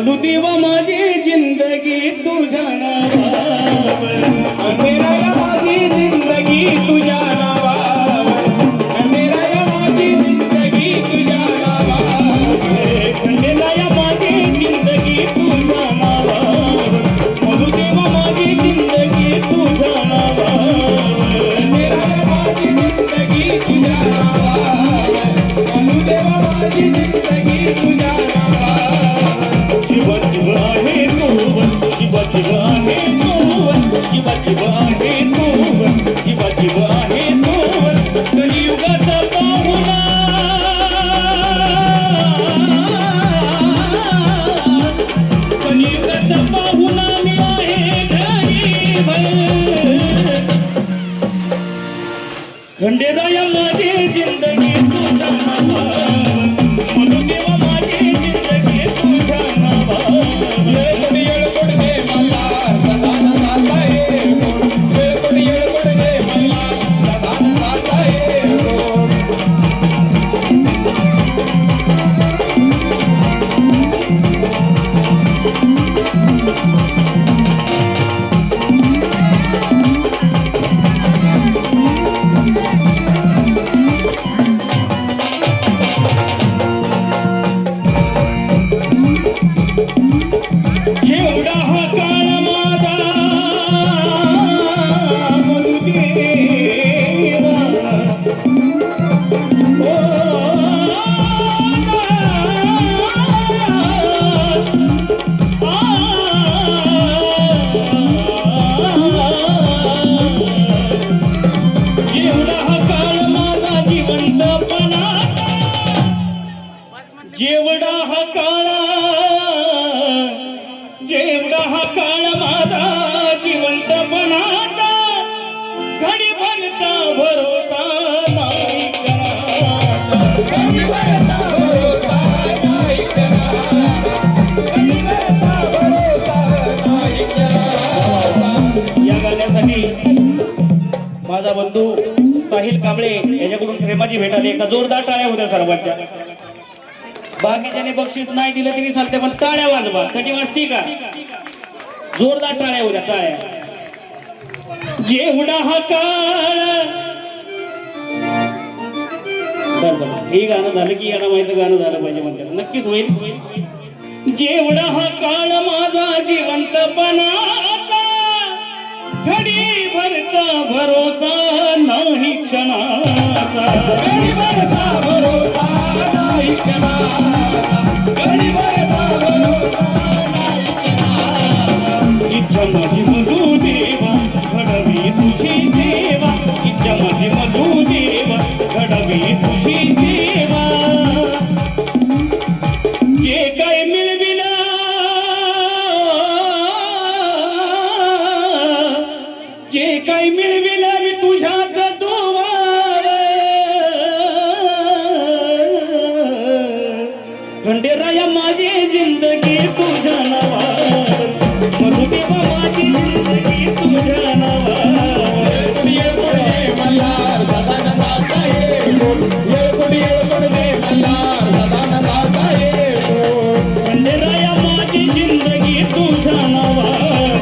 म्हणू देवा माझी जिंदगी तुझ्या नावावर खंडेराया माझी जिंदगी तुझ्या नावावर खंडेराया माझी जिंदगी तुझ्या नावावर खंडेराया माझी जिंदगी तुझ्या नावावर म्हणू देवा माझी जिंदगी तुझ्या नावावर खंडेराया माझी जिंदगी तुझ्या नावावर म्हणू देवा माझी जिंदगी तुझ्या शिवा शिवा आहे तोवन शिवा शिवा आहे तोवन शिवा शिवा आहे तोवन शिवा शिवा आहे तोवन कलियुगाचा पाहुणा कलियुगाचा पाहुणा मी आहे गरीब खंडेराया माझी जिंदगी तुझ्या नावावर म्हणू देवा माझी जिंदगी तुझ्या नावावर येळकोट घे मला सदान नाता येळकोट घे मला सदान नाता जेवढा हा काळ माझा जिवंतपणाचा घडी भरता भरोसा नाही करायचा घडी भरता भरोसा नाही करायचा घडी भरता भरोसा नाही करायचा या गाण्यासाठी माझा बंधू साहिल कांबळे याच्याकडून प्रेमाची भेट आली एका जोरदार टाळ्या होत्या सर्वांच्या बाकीच्याने बक्षीस नाही दिलं तरी चालते पण टाळ्या वाजवा कधी वाजती का जोरदार टाळ्या होत्या टाळ्या जेवढा हा काळ हे गाणं झालं की गाणं माहिती गाणं झालं पाहिजे म्हणतात नक्कीच होईल जेवढा हा काळ माझा जिवंतपणाचा घडी भरता भरोसा नाही क्षणाचा घडी भरता भरोसा नाही क्षणाचा घडी भरता भरोसा नाही क्षणाचा इच्छा माझी मधू देवा घडवी तुझी सेवा इच्छा माझी मधू देवा घडवी तुझी सेवा जे काय मिळविला जे काय मिळविला मी तुझ्याच खंडेराया माझी जिंदगी तुझ्या नावावर म्हणू देवा माझी जिंदगी तुझ्या नावावर येळकोट घे मल्हार सदान नाता येळकोट घे मल्हार सदान नाता खंडेराया माझी जिंदगी तुझ्या नावावर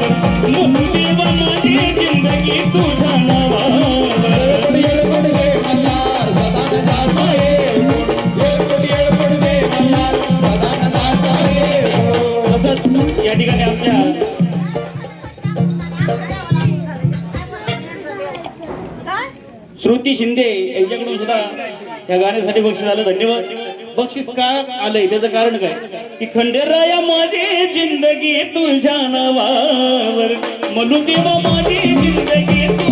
म्हणू देवा माझी जिंदगी तुझ्या नावावर येळकोट घे मल्हार सदान नाता या ठिकाणी आमच्या श्रुती शिंदे यांच्याकडून सुद्धा या गाण्यासाठी बक्षीस आलं धन्यवाद बक्षीस का आलंय त्याचं कारण काय की खंडेराया माझी जिंदगी तुझ्या नावावर म्हणू देवा माझी जिंदगी